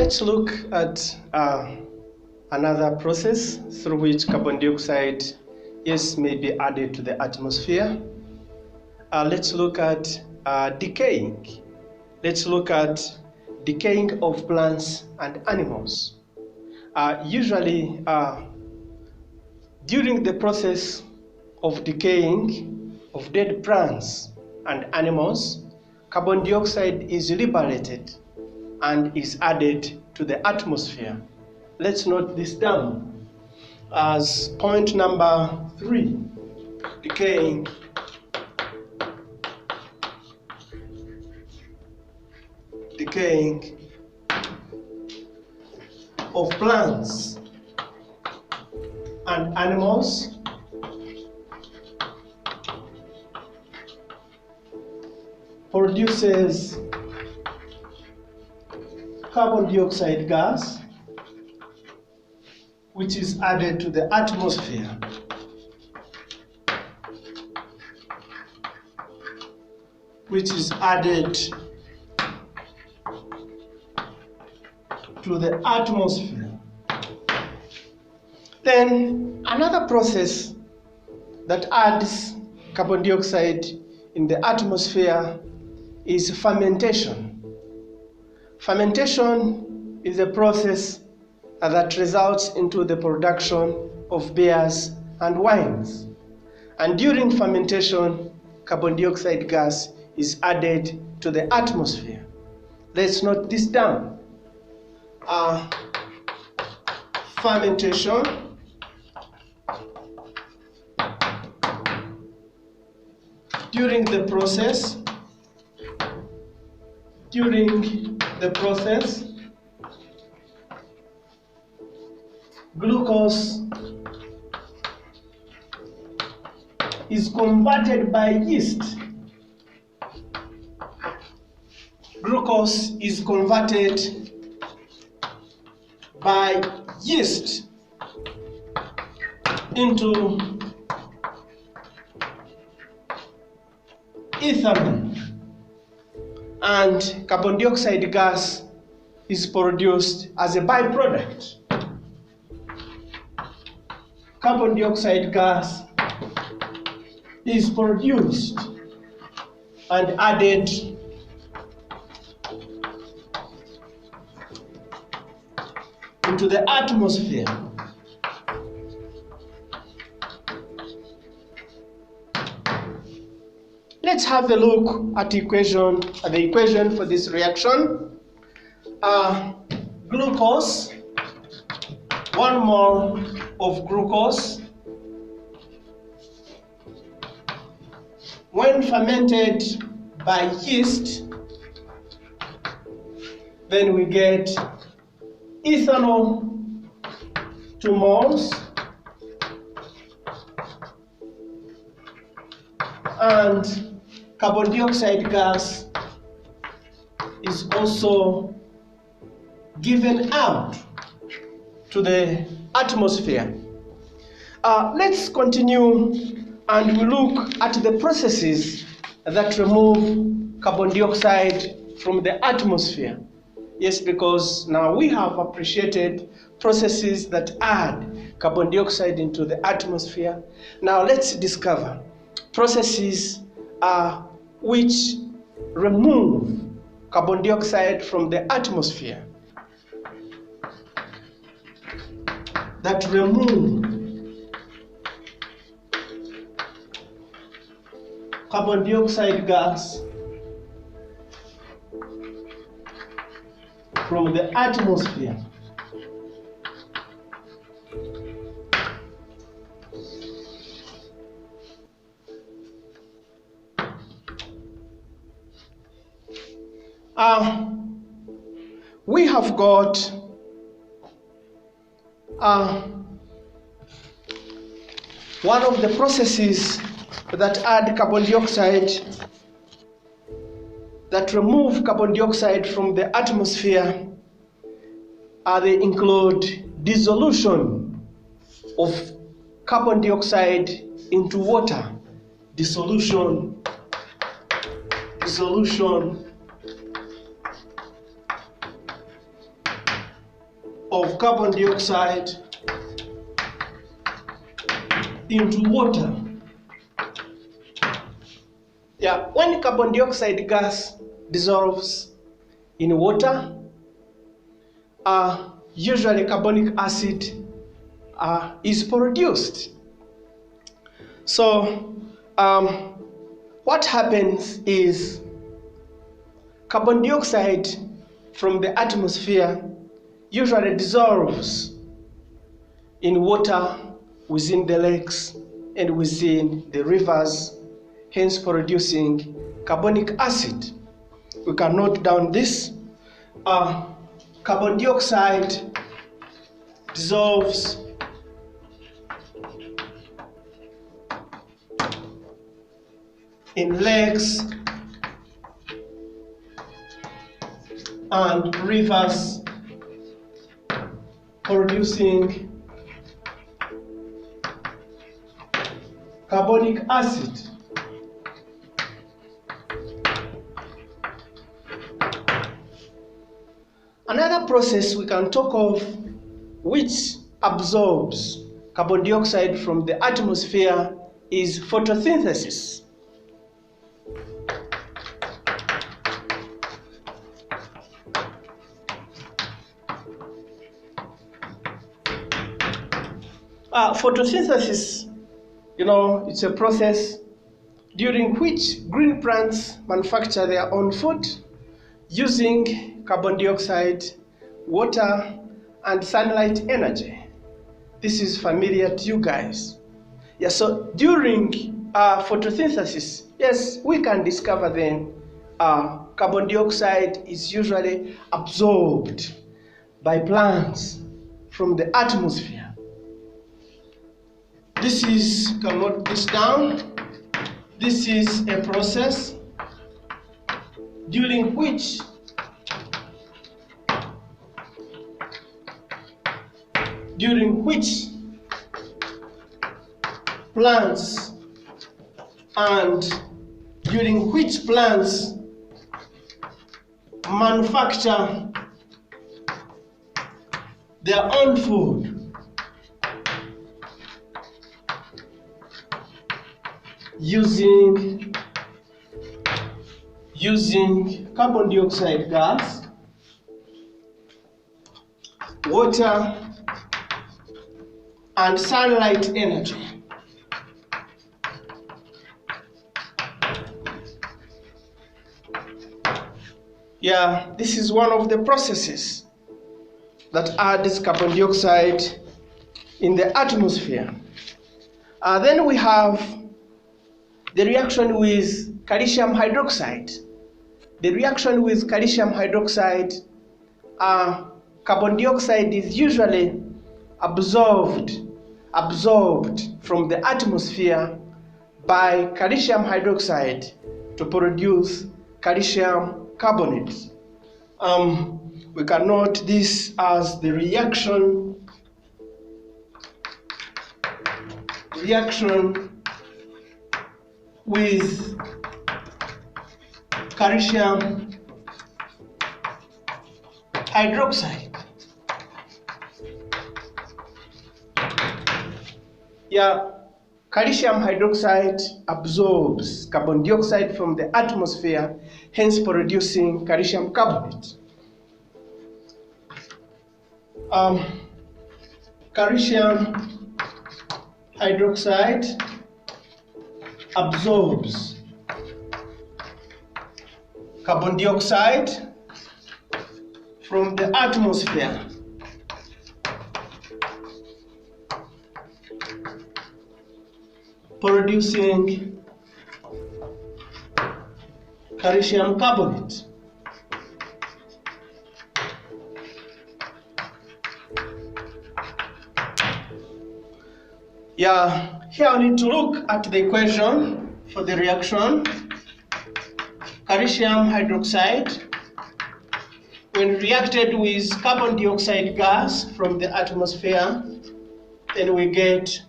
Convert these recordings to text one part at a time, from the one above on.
Let's look at another process through which carbon dioxide may be added to the atmosphere. Let's look at decaying. Let's look at decaying of plants and animals. Usually, during the process of decaying of dead plants and animals, carbon dioxide is liberated and is added to the atmosphere. Let's note this down as point number 3, decaying of plants and animals produces carbon dioxide gas, which is added to the atmosphere. Then another process that adds carbon dioxide in the atmosphere is fermentation. Fermentation is a process that results into the production of beers and wines. And during fermentation, carbon dioxide gas is added to the atmosphere. Let's note this down. Fermentation during the process, glucose is converted by yeast. Glucose is converted by yeast into ethanol, and carbon dioxide gas is produced as a byproduct. Carbon dioxide gas is produced and added into the atmosphere. Let's have a look at the equation for this reaction. Glucose, 1 mole of glucose, when fermented by yeast, then we get ethanol, 2 moles, and carbon dioxide gas is also given out to the atmosphere. Let's continue and we look at the processes that remove carbon dioxide from the atmosphere. Yes, because now we have appreciated processes that add carbon dioxide into the atmosphere. Now let's discover processes which remove carbon dioxide from the atmosphere. That remove carbon dioxide gas from the atmosphere. We have got one of the processes that add carbon dioxide, that remove carbon dioxide from the atmosphere. They include dissolution of carbon dioxide into water, dissolution of carbon dioxide into water. Yeah, when carbon dioxide gas dissolves in water, usually carbonic acid is produced. So what happens is carbon dioxide from the atmosphere usually dissolves in water within the lakes and within the rivers, hence producing carbonic acid. We can note down this. Carbon dioxide dissolves in lakes and rivers, producing carbonic acid. Another process we can talk of which absorbs carbon dioxide from the atmosphere is photosynthesis. Photosynthesis, it's a process during which green plants manufacture their own food using carbon dioxide, water, and sunlight energy. This is familiar to you guys. Yeah, so during photosynthesis, yes, we can discover then carbon dioxide is usually absorbed by plants from the atmosphere. You can note this down. This is a process during which plants manufacture their own food using carbon dioxide gas, water, and sunlight energy. Yeah, this is one of the processes that adds carbon dioxide in the atmosphere. Then we have the reaction with calcium hydroxide. The reaction with calcium hydroxide, carbon dioxide is usually absorbed from the atmosphere by calcium hydroxide to produce calcium carbonate. We can note this as the reaction with calcium hydroxide. Yeah, calcium hydroxide absorbs carbon dioxide from the atmosphere, hence producing calcium carbonate. Calcium hydroxide absorbs carbon dioxide from the atmosphere, producing calcium carbonate. Yeah, here we need to look at the equation for the reaction. Calcium hydroxide, when reacted with carbon dioxide gas from the atmosphere, then we get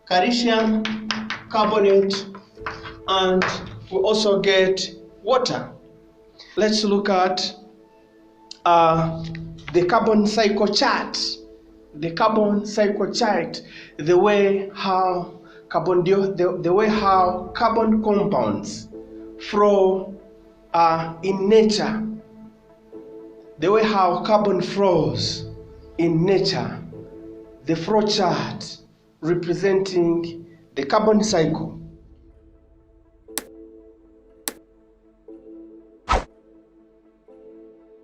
calcium carbonate and we also get water. Let's look at the carbon cycle chart. The carbon cycle chart, the way how carbon compounds flow in nature, the way how carbon flows in nature, the flow chart representing the carbon cycle.